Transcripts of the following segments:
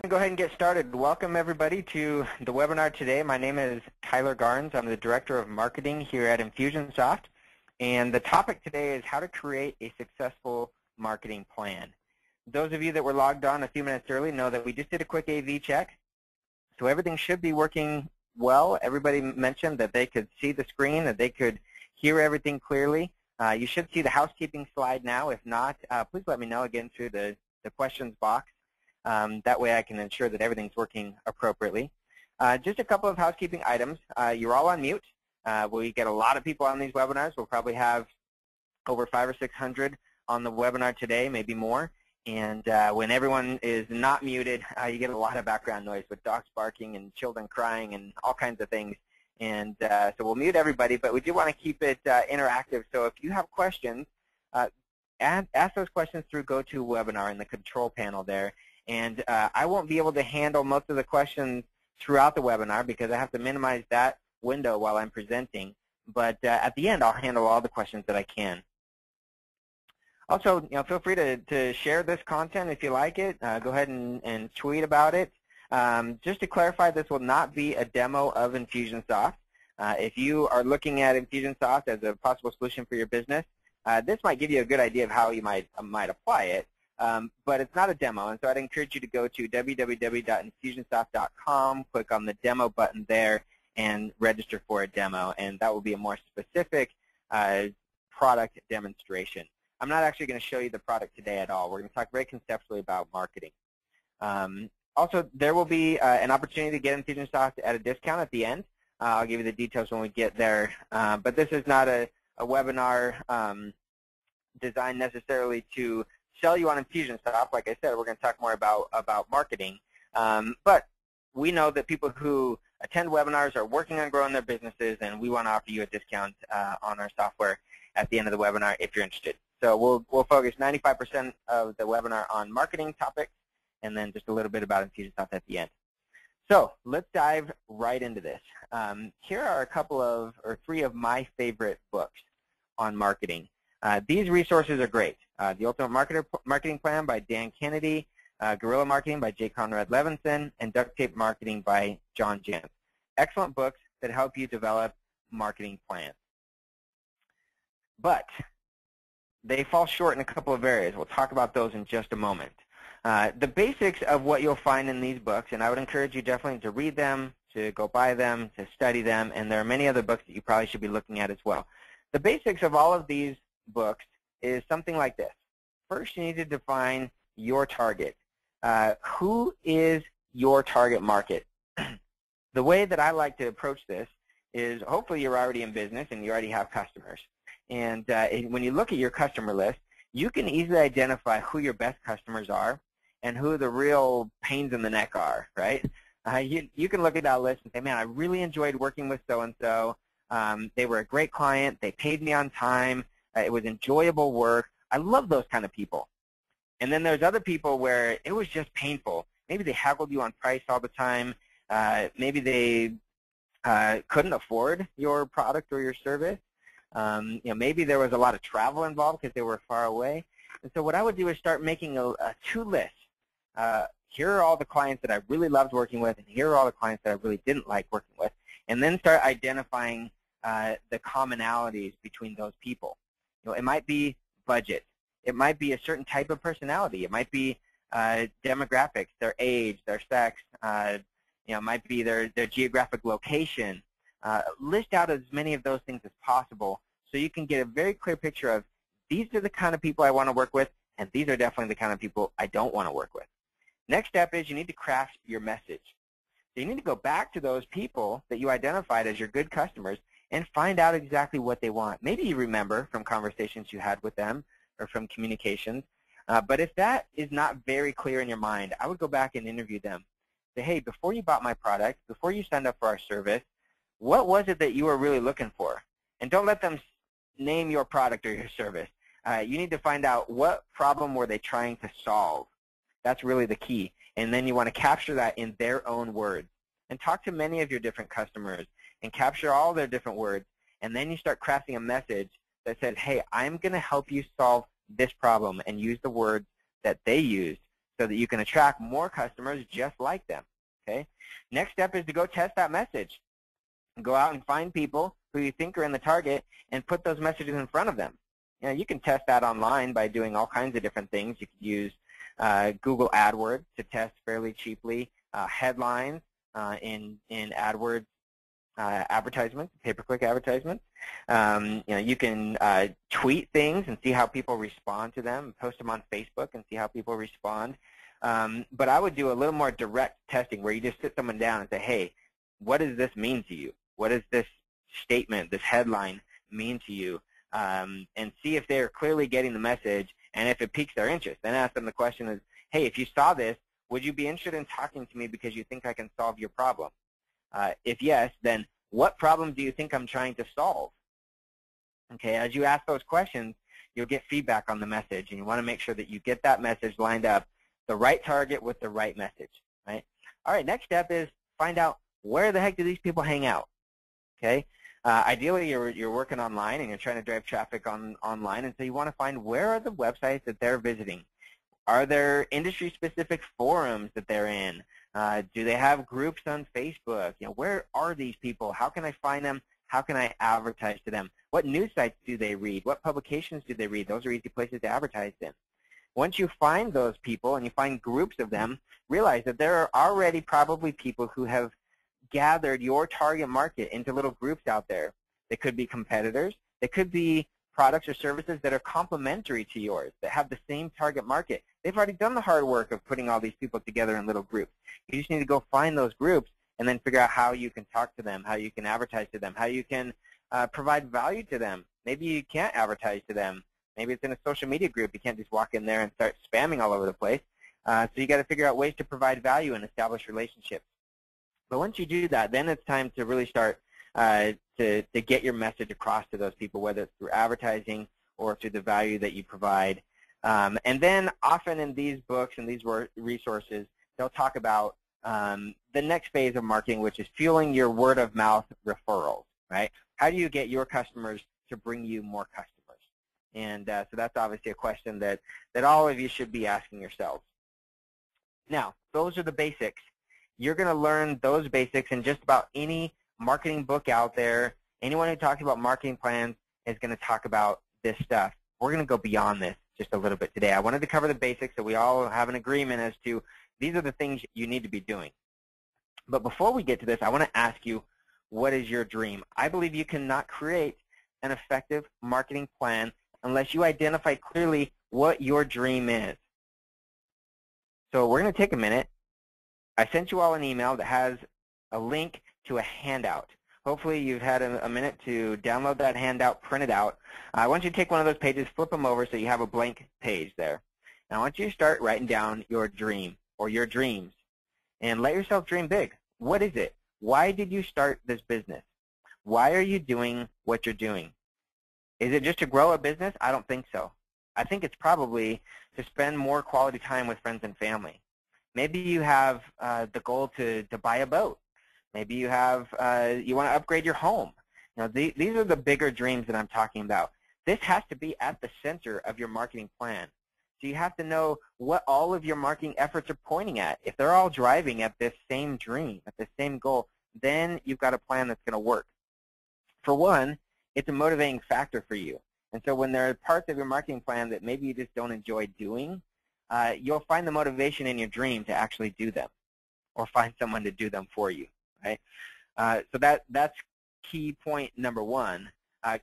to go ahead and get started. Welcome everybody to the webinar today. My name is Tyler Garnes. I'm the Director of Marketing here at Infusionsoft. And the topic today is how to create a successful marketing plan. Those of you that were logged on a few minutes early know that we just did a quick AV check. So everything should be working well. Everybody mentioned that they could see the screen, that they could hear everything clearly. You should see the housekeeping slide now. If not, please let me know again through the questions box. That way I can ensure that everything's working appropriately. Just a couple of housekeeping items. You're all on mute. We get a lot of people on these webinars. We'll probably have over 500 or 600 on the webinar today, maybe more. And when everyone is not muted, you get a lot of background noise with dogs barking and children crying and all kinds of things. And so we'll mute everybody, but we do want to keep it interactive. So if you have questions, ask those questions through GoToWebinar in the control panel there. And I won't be able to handle most of the questions throughout the webinar because I have to minimize that window while I'm presenting. But at the end, I'll handle all the questions that I can. Also, feel free to share this content if you like it. Go ahead and tweet about it. Just to clarify, this will not be a demo of Infusionsoft. If you are looking at Infusionsoft as a possible solution for your business, this might give you a good idea of how you might apply it. But it's not a demo, and so I'd encourage you to go to www.infusionsoft.com, click on the demo button there, and register for a demo, and that will be a more specific product demonstration. I'm not actually going to show you the product today at all. We're going to talk very conceptually about marketing. Also, there will be an opportunity to get Infusionsoft at a discount at the end. I'll give you the details when we get there, but this is not a webinar designed necessarily to sell you on Infusionsoft. Like I said, we're going to talk more about marketing. But we know that people who attend webinars are working on growing their businesses, and we want to offer you a discount on our software at the end of the webinar if you're interested. So we'll focus 95% of the webinar on marketing topics, and then just a little bit about Infusionsoft at the end. So let's dive right into this. Here are a couple of, or three of my favorite books on marketing. These resources are great. The Ultimate Marketing Plan by Dan Kennedy, Guerrilla Marketing by J. Conrad Levinson, and Duct Tape Marketing by John Jantz. Excellent books that help you develop marketing plans. But they fall short in a couple of areas. We'll talk about those in just a moment. The basics of what you'll find in these books, and I would encourage you definitely to read them, to go buy them, to study them, and there are many other books that you probably should be looking at as well. The basics of all of these books is something like this. First, you need to define your target. Who is your target market? The way that I like to approach this is hopefully you're already in business and you already have customers. And when you look at your customer list, you can easily identify who your best customers are and who the real pains in the neck are, right? You can look at that list and say, man, I really enjoyed working with so-and-so. They were a great client. They paid me on time. It was enjoyable work. I love those kind of people. And then there's other people where it was just painful. Maybe they haggled you on price all the time. Maybe they couldn't afford your product or your service. Maybe there was a lot of travel involved because they were far away. And so what I would do is start making a two list. Here are all the clients that I really loved working with, and here are all the clients that I really didn't like working with. And then start identifying the commonalities between those people. It might be budget. It might be a certain type of personality. It might be demographics, their age, their sex. It might be their geographic location. List out as many of those things as possible so you can get a very clear picture of these are the kind of people I want to work with, and these are definitely the kind of people I don't want to work with. Next step is you need to craft your message. So you need to go back to those people that you identified as your good customers and find out exactly what they want. Maybe you remember from conversations you had with them or from communications. But if that is not very clear in your mind, I would go back and interview them. Say, hey, before you bought my product, before you signed up for our service, what was it that you were really looking for? And don't let them name your product or your service. You need to find out what problem were they trying to solve. That's really the key. And then you want to capture that in their own words. And talk to many of your different customers and capture all their different words. And then you start crafting a message that says, hey, I'm going to help you solve this problem, and use the words that they used so that you can attract more customers just like them. Okay. Next step is to go test that message. Go out and find people who you think are in the target and put those messages in front of them. You know, you can test that online by doing all kinds of different things. You could use Google AdWords to test fairly cheaply headlines in AdWords advertisements, pay-per-click advertisements. You know, you can tweet things and see how people respond to them, post them on Facebook and see how people respond. But I would do a little more direct testing where you just sit someone down and say, hey, what does this mean to you? What does this statement, this headline mean to you? And see if they're clearly getting the message, and if it piques their interest. Then ask them the question is, hey, if you saw this, would you be interested in talking to me because you think I can solve your problem? If yes, then what problem do you think I'm trying to solve? Okay, as you ask those questions, you'll get feedback on the message, and you want to make sure that you get that message lined up, the right target with the right message, right? All right, next step is find out where the heck do these people hang out, okay? Ideally, you're working online and you're trying to drive traffic online, and so you want to find where are the websites that they're visiting. Are there industry-specific forums that they're in? Do they have groups on Facebook? You know, where are these people? How can I find them? How can I advertise to them? What news sites do they read? What publications do they read? Those are easy places to advertise in. Once you find those people and you find groups of them, realize that there are already probably people who have gathered your target market into little groups out there. They could be competitors. They could be products or services that are complementary to yours, that have the same target market. They've already done the hard work of putting all these people together in little groups. You just need to go find those groups and then figure out how you can talk to them, how you can advertise to them, how you can provide value to them. Maybe you can't advertise to them. Maybe it's in a social media group. You can't just walk in there and start spamming all over the place. So you got to figure out ways to provide value and establish relationships. But once you do that, then it's time to really start to get your message across to those people, whether it's through advertising or through the value that you provide. And then often in these books and these resources, they'll talk about the next phase of marketing, which is fueling your word-of-mouth referrals, right? How do you get your customers to bring you more customers? And so that's obviously a question that all of you should be asking yourselves. Now, those are the basics. You're going to learn those basics in just about any marketing book out there. Anyone who talks about marketing plans is going to talk about this stuff. We're going to go beyond this just a little bit today. I wanted to cover the basics so we all have an agreement as to these are the things you need to be doing. But before we get to this, I want to ask you, what is your dream? I believe you cannot create an effective marketing plan unless you identify clearly what your dream is. So we're going to take a minute. I sent you all an email that has a link to a handout. Hopefully you've had a minute to download that handout, print it out. I want you to take one of those pages, flip them over so you have a blank page there. And I want you to start writing down your dream or your dreams. And let yourself dream big. What is it? Why did you start this business? Why are you doing what you're doing? Is it just to grow a business? I don't think so. I think it's probably to spend more quality time with friends and family. Maybe you have the goal to buy a boat. Maybe you have you want to upgrade your home. You know, these are the bigger dreams that I'm talking about. This has to be at the center of your marketing plan. So you have to know what all of your marketing efforts are pointing at. If they're all driving at this same dream, at the same goal, then you've got a plan that's going to work. For one, it's a motivating factor for you. And so when there are parts of your marketing plan that maybe you just don't enjoy doing, you'll find the motivation in your dream to actually do them or find someone to do them for you, right? So that's key point number one.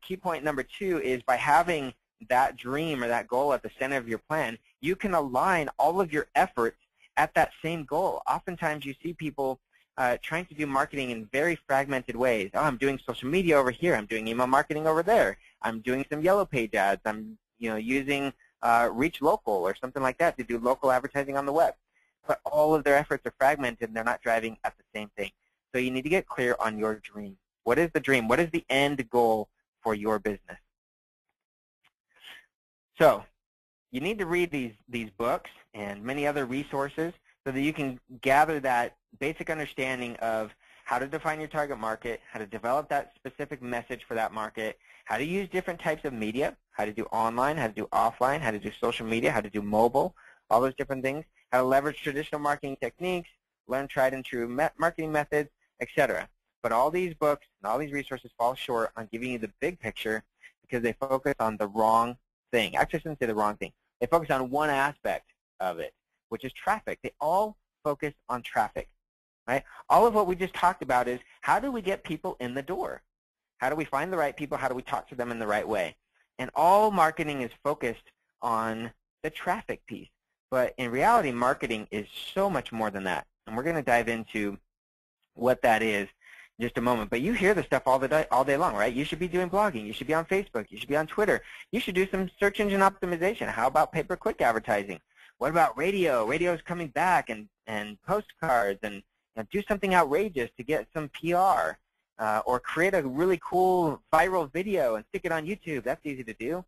Key point number two is by having that dream or that goal at the center of your plan, you can align all of your efforts at that same goal. Oftentimes you see people trying to do marketing in very fragmented ways. Oh, I'm doing social media over here. I'm doing email marketing over there. I'm doing some yellow page ads. I'm using Reach Local or something like that to do local advertising on the web. But all of their efforts are fragmented and they're not driving at the same thing. So you need to get clear on your dream. What is the dream? What is the end goal for your business? So you need to read these books and many other resources so that you can gather that basic understanding of how to define your target market, how to develop that specific message for that market, how to use different types of media, how to do online, how to do offline, how to do social media, how to do mobile, all those different things, how to leverage traditional marketing techniques, learn tried and true marketing methods, etc. But all these books and all these resources fall short on giving you the big picture because they focus on the wrong thing. Actually, I shouldn't say the wrong thing. They focus on one aspect of it, which is traffic. They all focus on traffic, right? All of what we just talked about is how do we get people in the door? How do we find the right people? How do we talk to them in the right way? And all marketing is focused on the traffic piece. But in reality, marketing is so much more than that. And we're going to dive into what that is in just a moment. But you hear this stuff all day long, right? You should be doing blogging. You should be on Facebook. You should be on Twitter. You should do some search engine optimization. How about pay-per-click advertising? What about radio? Radio is coming back, and postcards, and do something outrageous to get some PR. Or create a really cool viral video and stick it on YouTube. That's easy to do.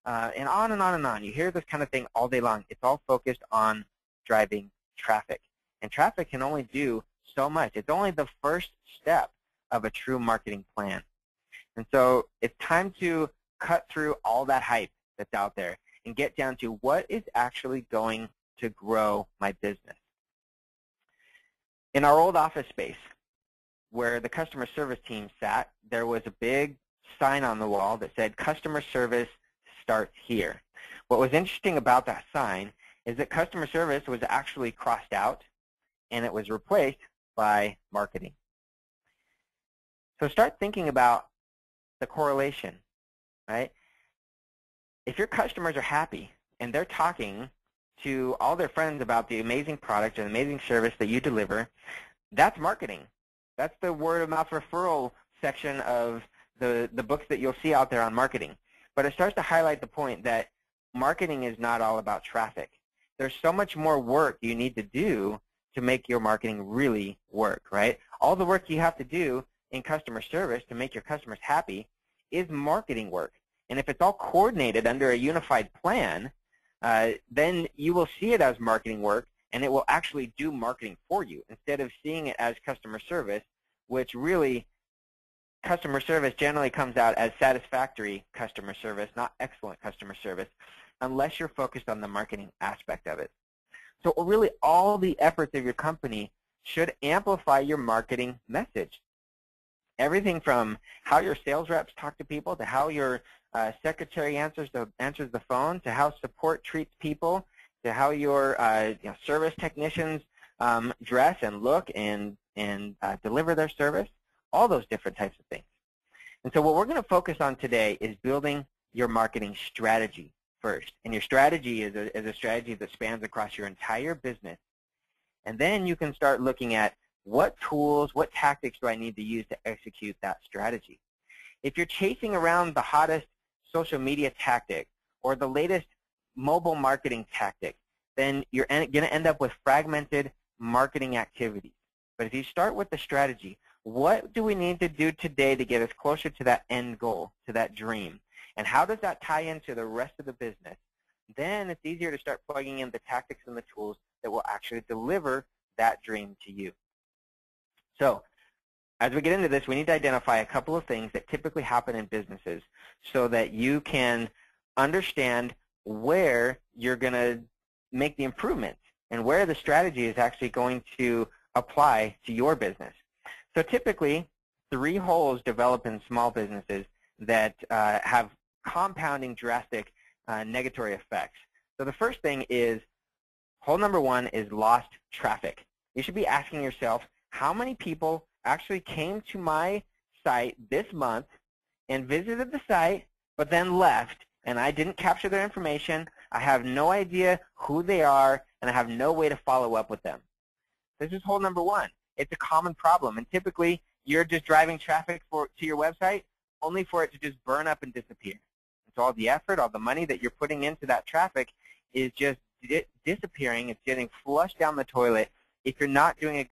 And on and on and on. You hear this kind of thing all day long. It's all focused on driving traffic. And traffic can only do so much. It's only the first step of a true marketing plan. And so it's time to cut through all that hype that's out there and get down to what is actually going to grow my business. In our old office space, where the customer service team sat, there was a big sign on the wall that said, "Customer service starts here." What was interesting about that sign is that customer service was actually crossed out, and it was replaced by marketing. So start thinking about the correlation, right? If your customers are happy and they're talking to all their friends about the amazing product and amazing service that you deliver, that's marketing. That's the word-of-mouth referral section of the books that you'll see out there on marketing. But it starts to highlight the point that marketing is not all about traffic. There's so much more work you need to do to make your marketing really work, right? All the work you have to do in customer service to make your customers happy is marketing work. And if it's all coordinated under a unified plan, then you will see it as marketing work, and it will actually do marketing for you instead of seeing it as customer service, which really customer service generally comes out as satisfactory customer service, not excellent customer service, unless you're focused on the marketing aspect of it. So really all the efforts of your company should amplify your marketing message. Everything from how your sales reps talk to people to how your secretary answers the phone to how support treats people to how your service technicians dress and look and deliver their service, all those different types of things. And so what we're going to focus on today is building your marketing strategy first. And your strategy is a strategy that spans across your entire business. And then you can start looking at what tools, what tactics do I need to use to execute that strategy. If you're chasing around the hottest social media tactic or the latest mobile marketing tactic, then you're going to end up with fragmented marketing activities. But if you start with the strategy, what do we need to do today to get us closer to that end goal, to that dream? And how does that tie into the rest of the business? Then it's easier to start plugging in the tactics and the tools that will actually deliver that dream to you. So as we get into this, we need to identify a couple of things that typically happen in businesses so that you can understand where you're going to make the improvements and where the strategy is actually going to apply to your business. So typically, 3 holes develop in small businesses that have compounding drastic negatory effects. So the first thing is, hole number 1 is lost traffic. You should be asking yourself, how many people actually came to my site this month and visited the site but then left, and I didn't capture their information, I have no idea who they are, and I have no way to follow up with them. This is hole number 1. It's a common problem, and typically you're just driving traffic to your website only for it to just burn up and disappear. And so all the effort, all the money that you're putting into that traffic is just disappearing. It's getting flushed down the toilet if you're not doing a